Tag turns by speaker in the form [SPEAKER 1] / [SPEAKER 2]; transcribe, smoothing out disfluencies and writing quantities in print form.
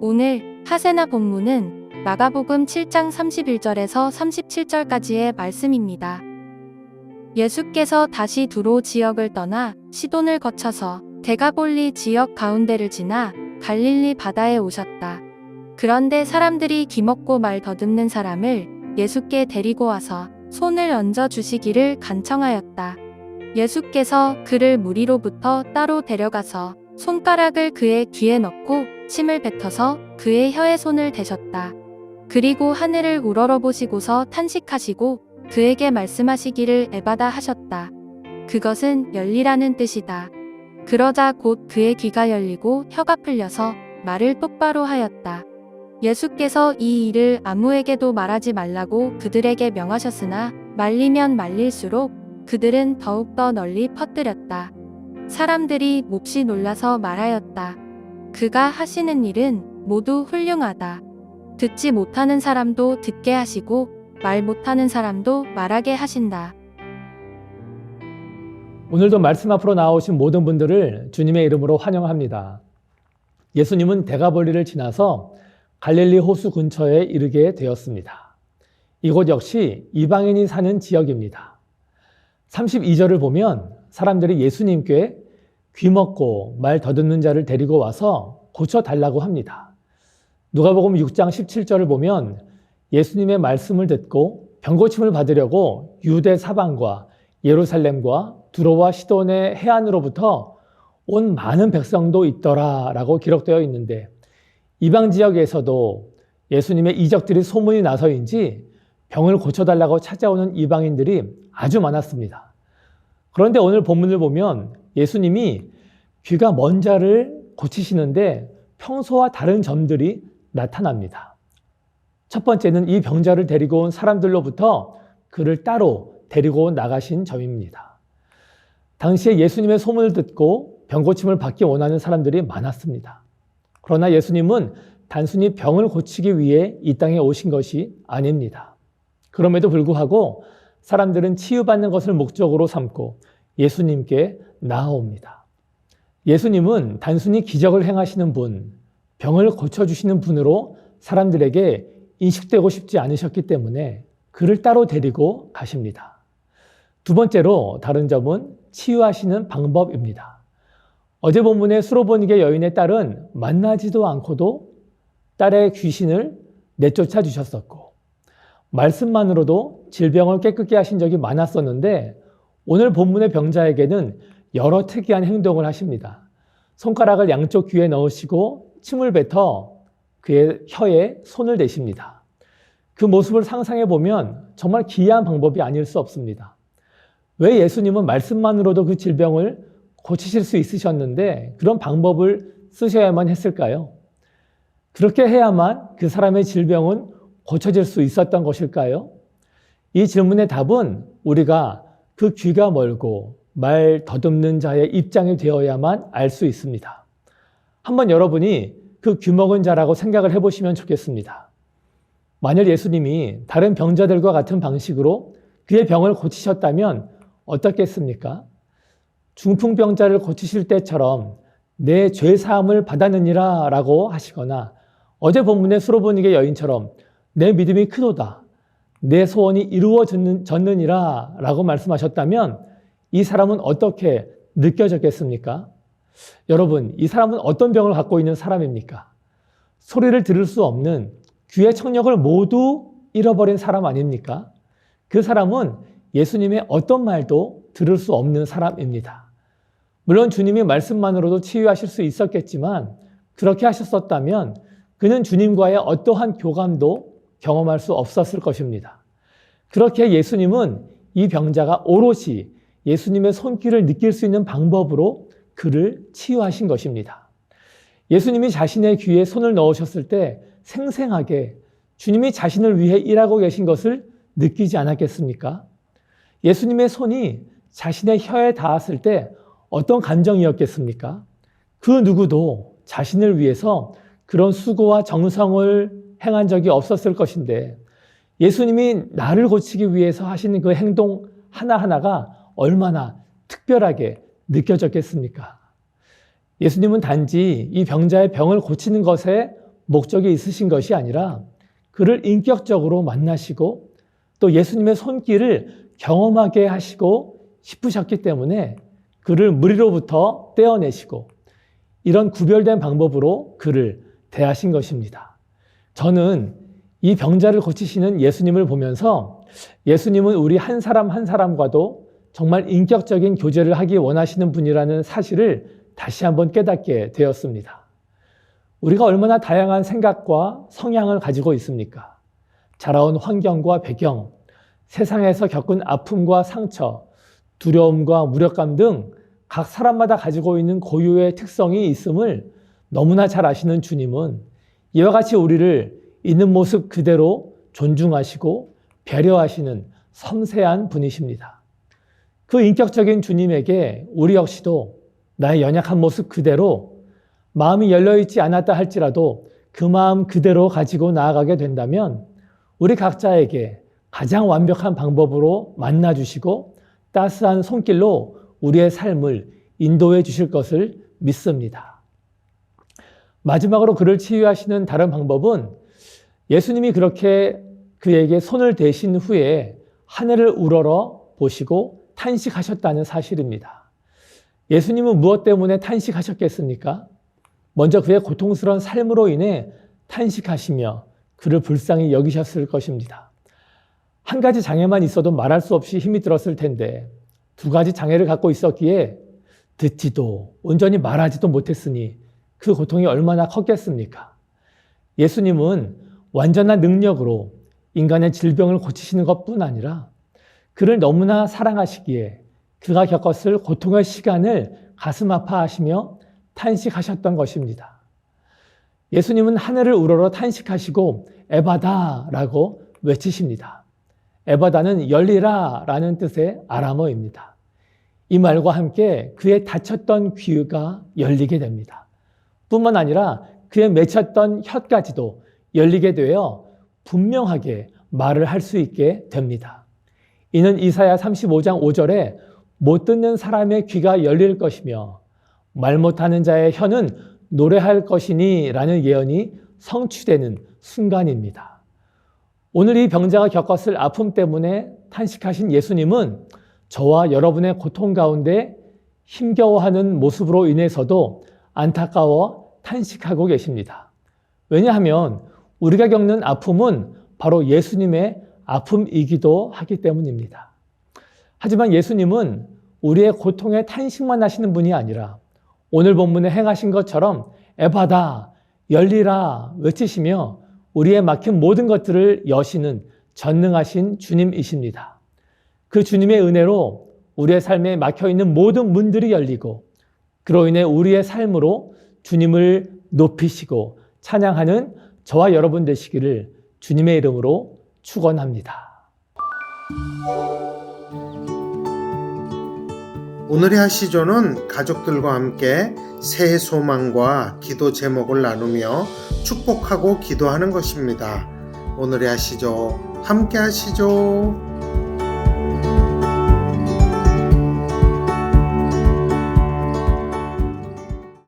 [SPEAKER 1] 오늘 하세나 본문은 마가복음 7장 31절에서 37절까지의 말씀입니다. 예수께서 다시 두로 지역을 떠나 시돈을 거쳐서 데가볼리 지역 가운데를 지나 갈릴리 바다에 오셨다. 그런데 사람들이 기먹고 말 더듬는 사람을 예수께 데리고 와서 손을 얹어 주시기를 간청하였다. 예수께서 그를 무리로부터 따로 데려가서 손가락을 그의 귀에 넣고 침을 뱉어서 그의 혀에 손을 대셨다. 그리고 하늘을 우러러보시고서 탄식하시고 그에게 말씀하시기를 에바다 하셨다. 그것은 열리라는 뜻이다. 그러자 곧 그의 귀가 열리고 혀가 풀려서 말을 똑바로 하였다. 예수께서 이 일을 아무에게도 말하지 말라고 그들에게 명하셨으나 말리면 말릴수록 그들은 더욱더 널리 퍼뜨렸다. 사람들이 몹시 놀라서 말하였다. 그가 하시는 일은 모두 훌륭하다. 듣지 못하는 사람도 듣게 하시고 말 못하는 사람도 말하게 하신다.
[SPEAKER 2] 오늘도 말씀 앞으로 나오신 모든 분들을 주님의 이름으로 환영합니다. 예수님은 데가볼리를 지나서 갈릴리 호수 근처에 이르게 되었습니다. 이곳 역시 이방인이 사는 지역입니다. 32절을 보면 사람들이 예수님께 귀먹고 말 더듬는 자를 데리고 와서 고쳐달라고 합니다. 누가복음 6장 17절을 보면 예수님의 말씀을 듣고 병고침을 받으려고 유대 사방과 예루살렘과 두로와 시돈의 해안으로부터 온 많은 백성도 있더라 라고 기록되어 있는데, 이방 지역에서도 예수님의 이적들이 소문이 나서인지 병을 고쳐달라고 찾아오는 이방인들이 아주 많았습니다. 그런데 오늘 본문을 보면 예수님이 귀가 먼 자를 고치시는데 평소와 다른 점들이 나타납니다. 첫 번째는 이 병자를 데리고 온 사람들로부터 그를 따로 데리고 나가신 점입니다. 당시에 예수님의 소문을 듣고 병고침을 받기 원하는 사람들이 많았습니다. 그러나 예수님은 단순히 병을 고치기 위해 이 땅에 오신 것이 아닙니다. 그럼에도 불구하고 사람들은 치유받는 것을 목적으로 삼고 예수님께 나아옵니다. 예수님은 단순히 기적을 행하시는 분, 병을 고쳐주시는 분으로 사람들에게 인식되고 싶지 않으셨기 때문에 그를 따로 데리고 가십니다. 두 번째로 다른 점은 치유하시는 방법입니다. 어제 본문의 수로보니게 여인의 딸은 만나지도 않고도 딸의 귀신을 내쫓아 주셨었고, 말씀만으로도 질병을 깨끗게 하신 적이 많았었는데, 오늘 본문의 병자에게는 여러 특이한 행동을 하십니다. 손가락을 양쪽 귀에 넣으시고 침을 뱉어 그의 혀에 손을 대십니다. 그 모습을 상상해 보면 정말 기이한 방법이 아닐 수 없습니다. 왜 예수님은 말씀만으로도 그 질병을 고치실 수 있으셨는데 그런 방법을 쓰셔야만 했을까요? 그렇게 해야만 그 사람의 질병은 고쳐질 수 있었던 것일까요? 이 질문의 답은 우리가 그 귀가 멀고 말 더듬는 자의 입장이 되어야만 알 수 있습니다. 한번 여러분이 그 귀먹은 자라고 생각을 해보시면 좋겠습니다. 만일 예수님이 다른 병자들과 같은 방식으로 그의 병을 고치셨다면 어떻겠습니까? 중풍병자를 고치실 때처럼 내 죄사함을 받았느니라 라고 하시거나, 어제 본문의 수로보니게 여인처럼 내 믿음이 크도다, 내 소원이 이루어졌느니라 라고 말씀하셨다면 이 사람은 어떻게 느껴졌겠습니까? 여러분, 이 사람은 어떤 병을 갖고 있는 사람입니까? 소리를 들을 수 없는 귀의 청력을 모두 잃어버린 사람 아닙니까? 그 사람은 예수님의 어떤 말도 들을 수 없는 사람입니다. 물론 주님이 말씀만으로도 치유하실 수 있었겠지만, 그렇게 하셨었다면 그는 주님과의 어떠한 교감도 경험할 수 없었을 것입니다. 그렇게 예수님은 이 병자가 오롯이 예수님의 손길을 느낄 수 있는 방법으로 그를 치유하신 것입니다. 예수님이 자신의 귀에 손을 넣으셨을 때 생생하게 주님이 자신을 위해 일하고 계신 것을 느끼지 않았겠습니까? 예수님의 손이 자신의 혀에 닿았을 때 어떤 감정이었겠습니까? 그 누구도 자신을 위해서 그런 수고와 정성을 행한 적이 없었을 것인데, 예수님이 나를 고치기 위해서 하시는 그 행동 하나하나가 얼마나 특별하게 느껴졌겠습니까? 예수님은 단지 이 병자의 병을 고치는 것에 목적이 있으신 것이 아니라 그를 인격적으로 만나시고 또 예수님의 손길을 경험하게 하시고 싶으셨기 때문에 그를 무리로부터 떼어내시고 이런 구별된 방법으로 그를 대하신 것입니다. 저는 이 병자를 고치시는 예수님을 보면서 예수님은 우리 한 사람 한 사람과도 정말 인격적인 교제를 하기 원하시는 분이라는 사실을 다시 한번 깨닫게 되었습니다. 우리가 얼마나 다양한 생각과 성향을 가지고 있습니까? 자라온 환경과 배경, 세상에서 겪은 아픔과 상처, 두려움과 무력감 등 각 사람마다 가지고 있는 고유의 특성이 있음을 너무나 잘 아시는 주님은 이와 같이 우리를 있는 모습 그대로 존중하시고 배려하시는 섬세한 분이십니다. 그 인격적인 주님에게 우리 역시도 나의 연약한 모습 그대로 마음이 열려있지 않았다 할지라도 그 마음 그대로 가지고 나아가게 된다면 우리 각자에게 가장 완벽한 방법으로 만나주시고 따스한 손길로 우리의 삶을 인도해 주실 것을 믿습니다. 마지막으로 그를 치유하시는 다른 방법은 예수님이 그렇게 그에게 손을 대신 후에 하늘을 우러러 보시고 탄식하셨다는 사실입니다. 예수님은 무엇 때문에 탄식하셨겠습니까? 먼저 그의 고통스러운 삶으로 인해 탄식하시며 그를 불쌍히 여기셨을 것입니다. 한 가지 장애만 있어도 말할 수 없이 힘이 들었을 텐데 두 가지 장애를 갖고 있었기에 듣지도 온전히 말하지도 못했으니 그 고통이 얼마나 컸겠습니까? 예수님은 완전한 능력으로 인간의 질병을 고치시는 것뿐 아니라 그를 너무나 사랑하시기에 그가 겪었을 고통의 시간을 가슴 아파하시며 탄식하셨던 것입니다. 예수님은 하늘을 우러러 탄식하시고 에바다라고 외치십니다. 에바다는 열리라 라는 뜻의 아람어입니다. 이 말과 함께 그의 닫혔던 귀가 열리게 됩니다. 뿐만 아니라 그의 맺혔던 혀까지도 열리게 되어 분명하게 말을 할 수 있게 됩니다. 이는 이사야 35장 5절에 못 듣는 사람의 귀가 열릴 것이며 말 못하는 자의 혀는 노래할 것이니 라는 예언이 성취되는 순간입니다. 오늘 이 병자가 겪었을 아픔 때문에 탄식하신 예수님은 저와 여러분의 고통 가운데 힘겨워하는 모습으로 인해서도 안타까워 탄식하고 계십니다. 왜냐하면 우리가 겪는 아픔은 바로 예수님의 아픔이기도 하기 때문입니다. 하지만 예수님은 우리의 고통에 탄식만 하시는 분이 아니라 오늘 본문에 행하신 것처럼 에바다, 열리라 외치시며 우리의 막힌 모든 것들을 여시는 전능하신 주님이십니다. 그 주님의 은혜로 우리의 삶에 막혀있는 모든 문들이 열리고 그로 인해 우리의 삶으로 주님을 높이시고 찬양하는 저와 여러분 되시기를 주님의 이름으로 축원합니다.
[SPEAKER 3] 오늘의 하시조는 가족들과 함께 새해 소망과 기도 제목을 나누며 축복하고 기도하는 것입니다. 오늘의 하시조 함께 하시죠.